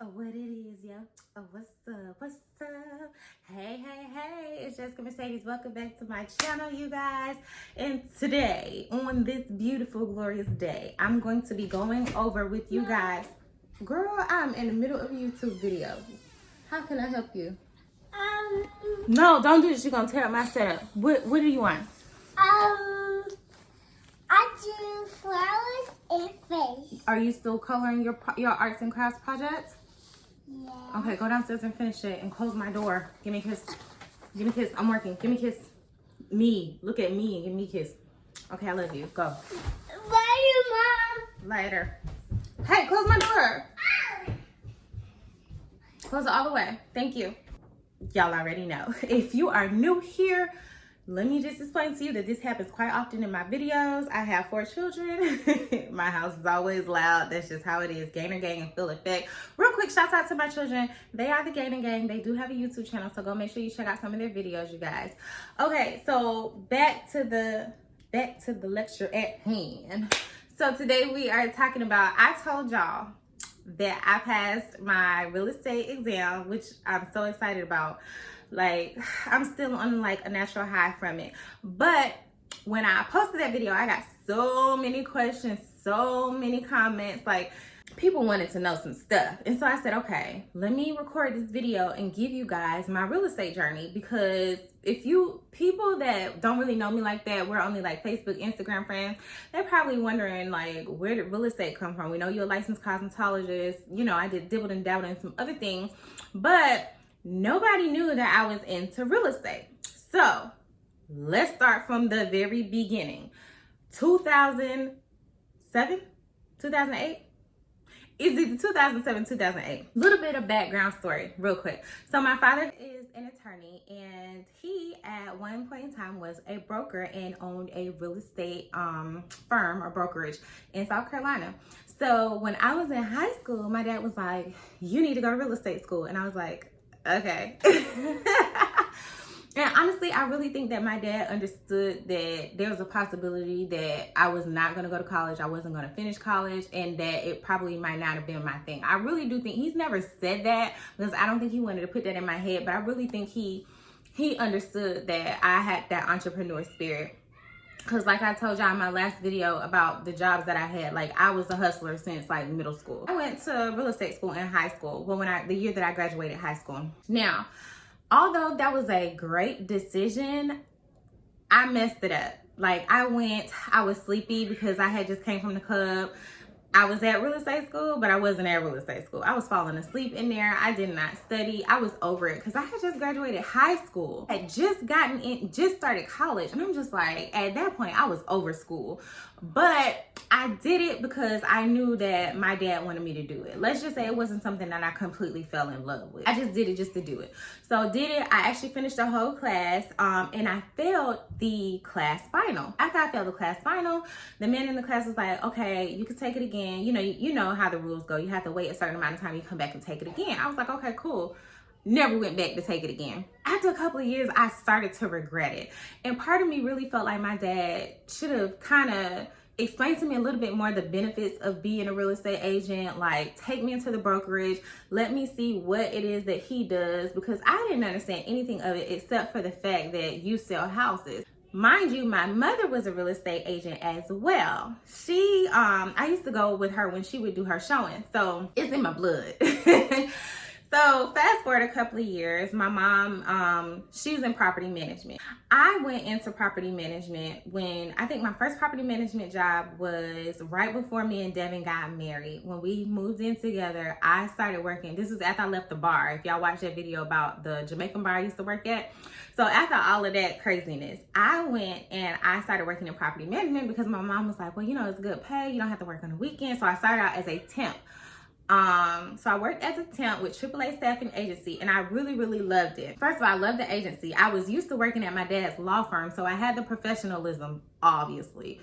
Oh, what it is, yo. Oh, what's up? What's up? Hey, hey, hey. It's Jessica Mercedes. Welcome back to my channel, you guys. And today, on this beautiful, glorious day, I'm going to be going over with you guys. Girl, I'm in the middle of a YouTube video. How can I help you? No, don't do this. You're going to tear up my setup. What do you want? I do flowers and face. Are you still coloring your arts and crafts projects? Yeah. Okay, go downstairs and finish it and close my door. Give me a kiss. Give me a kiss. I'm working. Give me a kiss. Me. Look at me and give me a kiss. Okay, I love you. Go. Love you, Mom. Later. Hey, close my door. Close it all the way. Thank you. Y'all already know. If you are new here, let me just explain to you that this happens quite often in my videos. I have 4 children. My house is always loud. That's just how it is. Gainer Gang and Full Effect. Real quick, shout out to my children. They are the Gainer Gang. They do have a YouTube channel, so go make sure you check out some of their videos, you guys. Okay, so back to the lecture at hand. So today we are talking about, I told y'all that I passed my real estate exam, which I'm so excited about. Like, I'm still on like a natural high from it. But when I posted that video, I got so many questions, so many comments. Like, people wanted to know some stuff. And so I said, okay, let me record this video and give you guys my real estate journey. Because people that don't really know me like that, we're only like Facebook, Instagram friends, they're probably wondering like, where did real estate come from? We know you're a licensed cosmetologist. You know, I did dibbled and dabbled in some other things, but nobody knew that I was into real estate. So let's start from the very beginning. 2007, 2008? Is it 2007, 2008? Little bit of background story real quick. So my father is an attorney, and he at one point in time was a broker and owned a real estate firm or brokerage in South Carolina. So when I was in high school, my dad was like, you need to go to real estate school. And I was like, okay. And honestly, I really think that my dad understood that there was a possibility that I was not going to go to college, I wasn't going to finish college, and that it probably might not have been my thing. I really do think, he's never said that because I don't think he wanted to put that in my head, but I really think he understood that I had that entrepreneur spirit. Because like I told y'all in my last video about the jobs that I had, like I was a hustler since like middle school. I went to real estate school in high school, well, the year that I graduated high school. Now, although that was a great decision, I messed it up. Like I was sleepy because I had just came from the club. I was at real estate school, but I wasn't at real estate school. I was falling asleep in there. I did not study. I was over it because I had just graduated high school. I had just started college. And I'm just like, at that point, I was over school. But I did it because I knew that my dad wanted me to do it. Let's just say it wasn't something that I completely fell in love with. I just did it just to do it. So did it. I actually finished the whole class, and I failed the class final. After I failed the class final, the man in the class was like, okay, you can take it again. You know how the rules go. You have to wait a certain amount of time. You come back and take it again. I was like, okay, cool. Never went back to take it again. After a couple of years, I started to regret it. And part of me really felt like my dad should have kind of explained to me a little bit more the benefits of being a real estate agent. Like, take me into the brokerage, let me see what it is that he does, because I didn't understand anything of it except for the fact that you sell houses. Mind you, my mother was a real estate agent as well. She, I used to go with her when she would do her showing. So it's in my blood. So fast forward a couple of years, my mom, she was in property management. I went into property management when I think my first property management job was right before me and Devin got married. When we moved in together, I started working. This was after I left the bar. If y'all watched that video about the Jamaican bar I used to work at. So after all of that craziness, I went and I started working in property management because my mom was like, well, you know, it's good pay. You don't have to work on the weekend. So I started out as a temp. So I worked as a temp with AAA Staffing Agency, and I really, really loved it. First of all, I loved the agency. I was used to working at my dad's law firm, so I had the professionalism, obviously.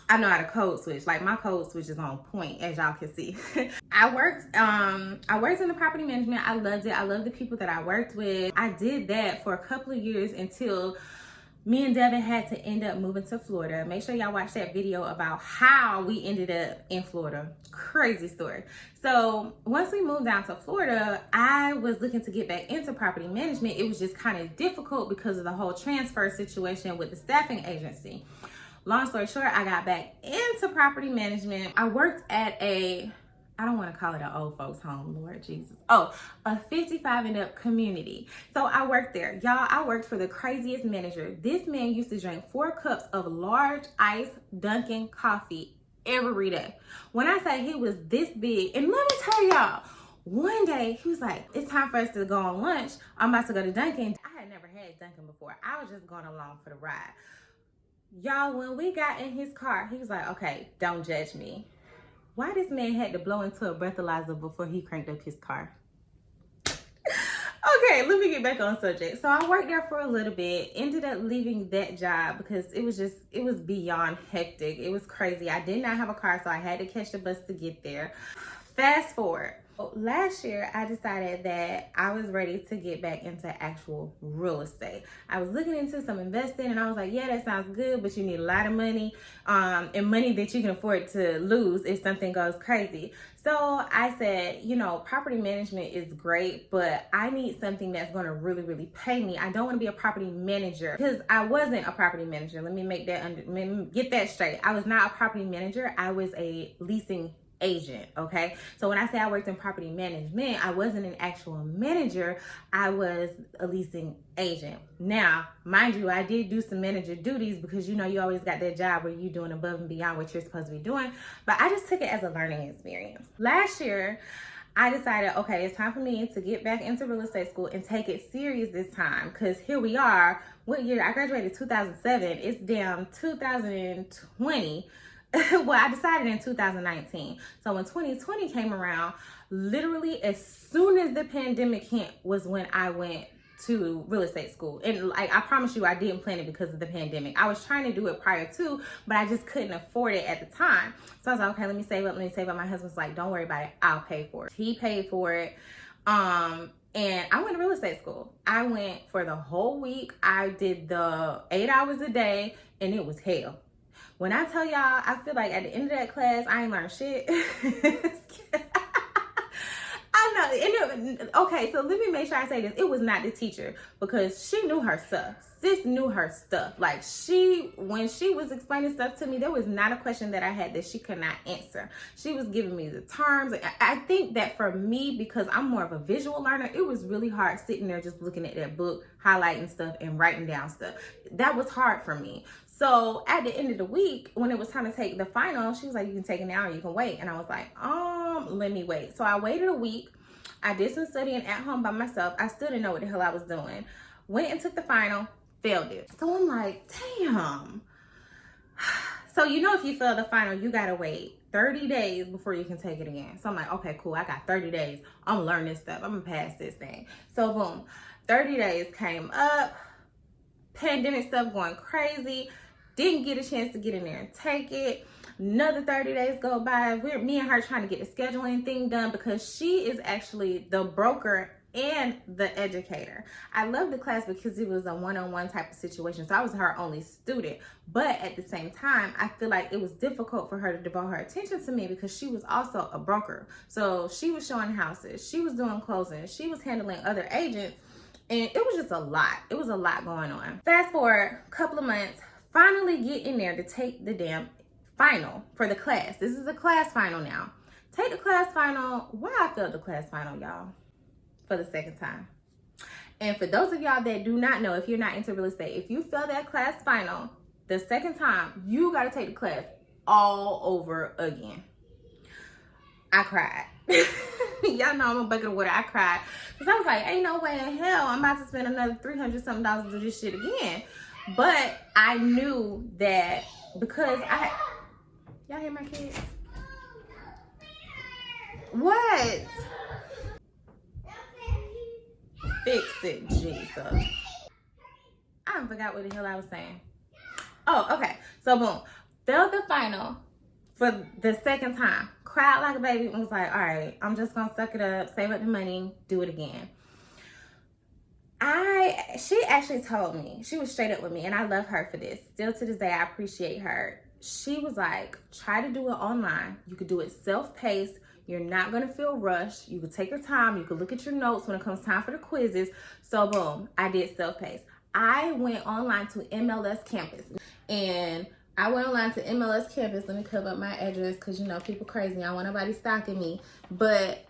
I know how to code switch. Like, my code switch is on point, as y'all can see. I worked in the property management. I loved it. I loved the people that I worked with. I did that for a couple of years until Me and Devin had to end up moving to Florida. Make sure y'all watch that video about how we ended up in Florida. Crazy story. So once we moved down to Florida, I was looking to get back into property management. It was just kind of difficult because of the whole transfer situation with the staffing agency. Long story short, I got back into property management. I worked at I don't want to call it an old folks home, Lord Jesus. Oh, a 55 and up community. So I worked there. Y'all, I worked for the craziest manager. This man used to drink 4 cups of large ice Dunkin' coffee every day. When I say he was this big, and let me tell y'all, one day he was like, it's time for us to go on lunch. I'm about to go to Dunkin'. I had never had Dunkin' before. I was just going along for the ride. Y'all, when we got in his car, he was like, okay, don't judge me. Why this man had to blow into a breathalyzer before he cranked up his car? Okay, let me get back on subject. So I worked there for a little bit, ended up leaving that job because it was beyond hectic. It was crazy. I did not have a car, so I had to catch the bus to get there. Fast forward. Last year, I decided that I was ready to get back into actual real estate. I was looking into some investing and I was like, yeah, that sounds good, but you need a lot of money and money that you can afford to lose if something goes crazy. So I said, you know, property management is great, but I need something that's going to really, really pay me. I don't want to be a property manager because I wasn't a property manager. Let me get that straight. I was not a property manager. I was a leasing agent. Okay, so when I say I worked in property management, I wasn't an actual manager. I was a leasing agent. Now, mind you, I did do some manager duties because you know you always got that job where you're doing above and beyond what you're supposed to be doing, but I just took it as a learning experience. Last year I decided, okay, it's time for me to get back into real estate school and take it serious this time because here we are. What year? I graduated 2007. It's damn 2020. Well, I decided in 2019. So when 2020 came around, literally as soon as the pandemic hit was when I went to real estate school. And like I promise you, I didn't plan it because of the pandemic. I was trying to do it prior to, but I just couldn't afford it at the time. So I was like, okay, let me save up. My husband's like, don't worry about it. I'll pay for it. He paid for it. And I went to real estate school. I went for the whole week. I did the 8 hours a day and it was hell. When I tell y'all, I feel like at the end of that class, I ain't learned shit. I know. Okay, so let me make sure I say this. It was not the teacher because she knew her stuff. Sis knew her stuff. Like when she was explaining stuff to me, there was not a question that I had that she could not answer. She was giving me the terms. I think that for me, because I'm more of a visual learner, it was really hard sitting there just looking at that book, highlighting stuff and writing down stuff. That was hard for me. So at the end of the week, when it was time to take the final, she was like, you can take it now or you can wait. And I was like, let me wait. So I waited a week. I did some studying at home by myself. I still didn't know what the hell I was doing. Went and took the final, failed it. So I'm like, damn. So you know if you fail the final, you gotta wait 30 days before you can take it again. So I'm like, okay, cool. I got 30 days. I'm gonna learn this stuff. I'm gonna pass this thing. So boom, 30 days came up. Pandemic stuff going crazy. Didn't get a chance to get in there and take it. Another 30 days go by. Me and her trying to get the scheduling thing done because she is actually the broker and the educator. I love the class because it was a one-on-one type of situation. So I was her only student. But at the same time, I feel like it was difficult for her to devote her attention to me because she was also a broker. So she was showing houses. She was doing closings. She was handling other agents. And it was just a lot. It was a lot going on. Fast forward a couple of months, finally get in there to take the damn final for the class. This is a class final now. Take the class final. Why I failed the class final, y'all? For the second time. And for those of y'all that do not know, if you're not into real estate, if you fail that class final the second time, you got to take the class all over again. I cried. Y'all know I'm a bucket of water. I cried. Because I was like, ain't no way in hell I'm about to spend another $300 something to do this shit again. But I knew that because y'all hear my kids? What? Fix it, Jesus. I forgot what the hell I was saying. Oh, okay. So boom. Failed the final for the second time. Cried like a baby and was like, all right, I'm just going to suck it up, save up the money, do it again. She actually told me, she was straight up with me, and I love her for this. Still to this day, I appreciate her. She was like, try to do it online. You could do it self-paced. You're not gonna feel rushed. You could take your time. You could look at your notes when it comes time for the quizzes. So boom, I did self-paced. I went online to MLS Campus, and I went online to MLS Campus. Let me cover up my address because you know people crazy. I don't want nobody stalking me, but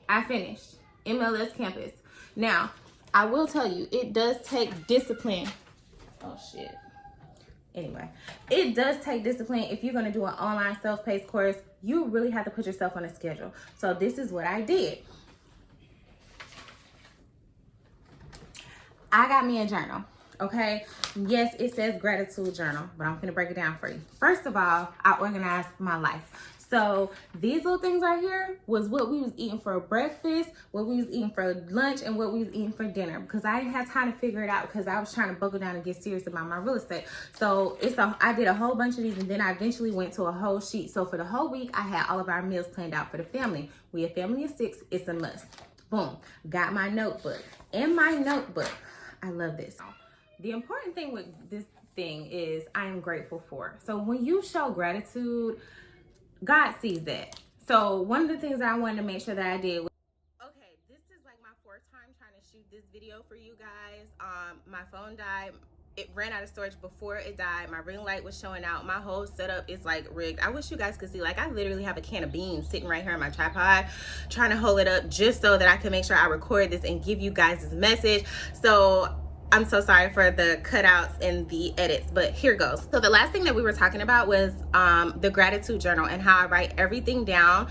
I finished MLS Campus. Now, I will tell you, it does take discipline. Oh shit. Anyway, it does take discipline. If you're going to do an online self-paced course, you really have to put yourself on a schedule. So this is what I did. I got me a journal, okay? Yes, it says gratitude journal, but I'm gonna break it down for you. First of all, I organized my life. So these little things right here was what we was eating for breakfast, what we was eating for lunch, and what we was eating for dinner, because I didn't have time to figure it out because I was trying to buckle down and get serious about my real estate. So I did a whole bunch of these, and then I eventually went to a whole sheet. So for the whole week, I had all of our meals planned out for the family. We a family of 6, it's a must. Boom, got my notebook. In my notebook, I love this. The important thing with this thing is I am grateful for. So when you show gratitude, God sees that. So one of the things that I wanted to make sure that I did was, okay, this is like my 4th time trying to shoot this video for you guys. My phone died. It ran out of storage before it died. My ring light was showing out. My whole setup is like rigged. I wish you guys could see, like I literally have a can of beans sitting right here on my tripod, trying to hold it up just so that I can make sure I record this and give you guys this message. So I'm so sorry for the cutouts and the edits, but here goes. So the last thing that we were talking about was the gratitude journal and how I write everything down.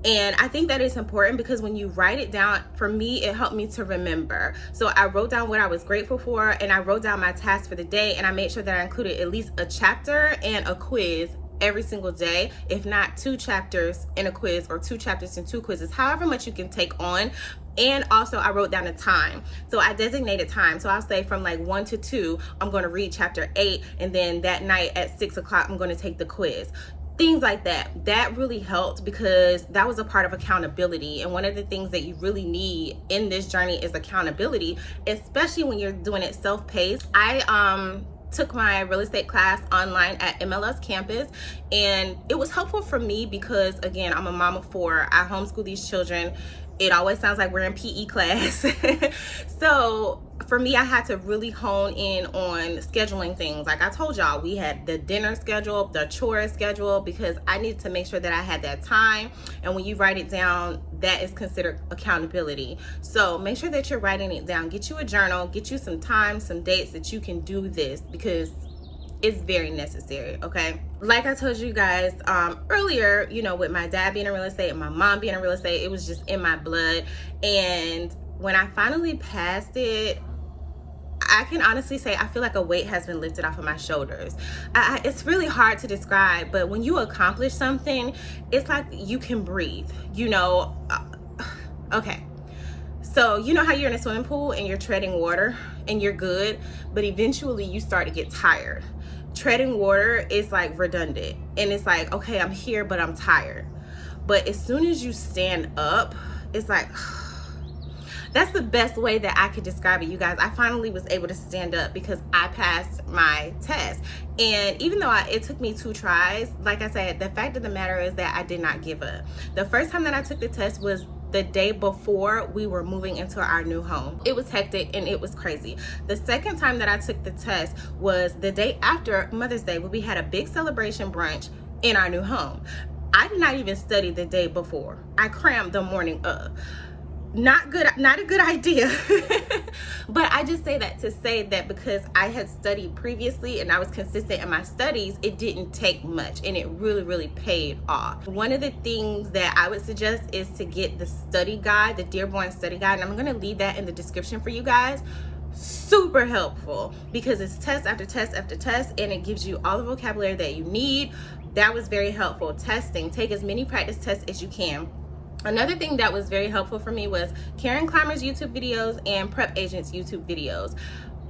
And I think that it's important because when you write it down, for me, it helped me to remember. So I wrote down what I was grateful for, and I wrote down my tasks for the day, and I made sure that I included at least a chapter and a quiz every single day, if not 2 chapters in a quiz or 2 chapters and 2 quizzes, however much you can take on. And also I wrote down a time. So I designated time. So I'll say from like 1 to 2, I'm going to read chapter 8. And then that night at 6 o'clock, I'm going to take the quiz. Things like that. That really helped because that was a part of accountability. And one of the things that you really need in this journey is accountability, especially when you're doing it self-paced. I took my real estate class online at MLS Campus, and it was helpful for me because, again, I'm a mom of 4. I homeschool these children. It always sounds like we're in PE class. So for me, I had to really hone in on scheduling things. Like I told y'all, we had the dinner schedule, the chore schedule, because I needed to make sure that I had that time. And when you write it down, that is considered accountability. So make sure that you're writing it down. Get you a journal, get you some time, some dates that you can do this, because it's very necessary, okay? Like I told you guys earlier, you know, with my dad being in real estate and my mom being in real estate, it was just in my blood. And when I finally passed it, I can honestly say I feel like a weight has been lifted off of my shoulders. It's really hard to describe, but when you accomplish something, it's like you can breathe, you know? Okay. So you know how you're in a swimming pool and you're treading water and you're good, but eventually you start to get tired. Treading water is like redundant, and it's like, okay, I'm here, but I'm tired. But as soon as you stand up, it's like, that's the best way that I could describe it, you guys. I finally was able to stand up because I passed my test. And even though it took me 2 tries, like I said, the fact of the matter is that I did not give up. The first time that I took the test was the day before we were moving into our new home. It was hectic and it was crazy. The second time that I took the test was the day after Mother's Day, where we had a big celebration brunch in our new home. I did not even study the day before. I crammed the morning of. Not a good idea. But I just say that to say that because I had studied previously and I was consistent in my studies, it didn't take much, and it really paid off. One of the things that I would suggest is to get the study guide, the Dearborn study guide, and I'm going to leave that in the description for you guys. Super helpful because it's test after test after test, and it gives you all the vocabulary that you need. That was very helpful. Testing, take as many practice tests as you can. Another thing that was very helpful for me was Karen Clymer's YouTube videos and Prep Agent's YouTube videos.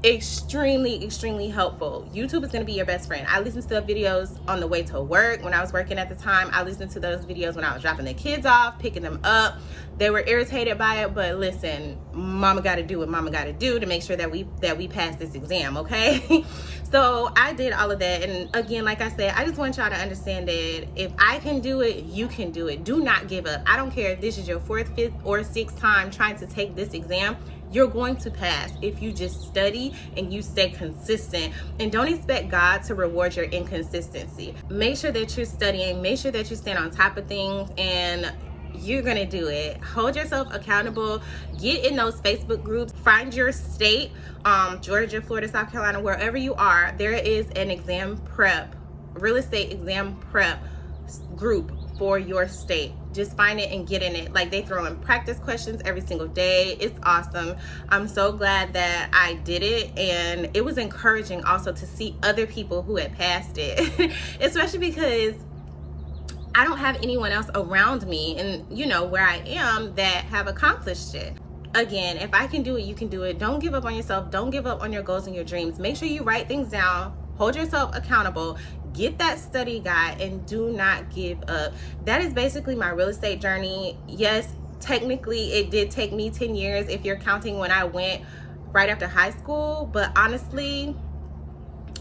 extremely helpful. YouTube is going to be your best friend. I listened to the videos on the way to work when I was working at the time. I listened to those videos when I was dropping the kids off, picking them up. They were irritated by it, but listen, mama got to do what mama got to do to make sure that we pass this exam, okay? So I did all of that, and again, like I said, I just want y'all to understand that if I can do it, you can do it. Do not give up. I don't care if this is your 4th, 5th, or 6th time trying to take this exam. You're going to pass if you just study and you stay consistent, and don't expect God to reward your inconsistency. Make sure that you're studying, make sure that you stand on top of things, and you're gonna do it. Hold yourself accountable. Get in those Facebook groups. Find your state, Georgia, Florida, South Carolina, wherever you are. There is an exam prep, real estate exam prep group for your state. Just find it and get in it. Like, they throw in practice questions every single day. It's awesome. I'm so glad that I did it, and it was encouraging also to see other people who had passed it, especially because I don't have anyone else around me and, you know, where I am that have accomplished it. Again, if I can do it, you can do it. Don't give up on yourself. Don't give up on your goals and your dreams. Make sure you write things down. Hold yourself accountable. Get that study guide and do not give up. That is basically my real estate journey. Yes, technically it did take me 10 years if you're counting when I went right after high school, but honestly,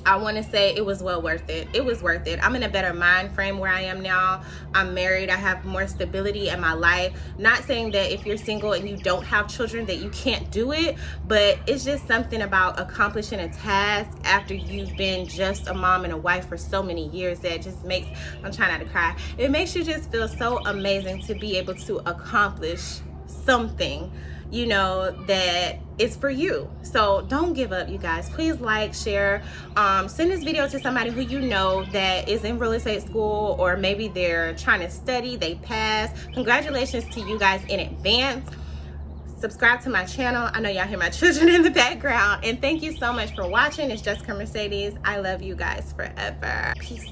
I want to say it was well worth it. It was worth it. I'm in a better mind frame where I am now. I'm married. I have more stability in my life. Not saying that if you're single and you don't have children that you can't do it, but it's just something about accomplishing a task after you've been just a mom and a wife for so many years that just makes, I'm trying not to cry, it makes you just feel so amazing to be able to accomplish something, you know, that is for you. So don't give up, you guys. Please like, share, send this video to somebody who you know that is in real estate school, or maybe they're trying to study, they passed. Congratulations to you guys in advance. Subscribe to my channel. I know y'all hear my children in the background, and thank you so much for watching. It's Jessica Mercedes. I love you guys forever. Peace.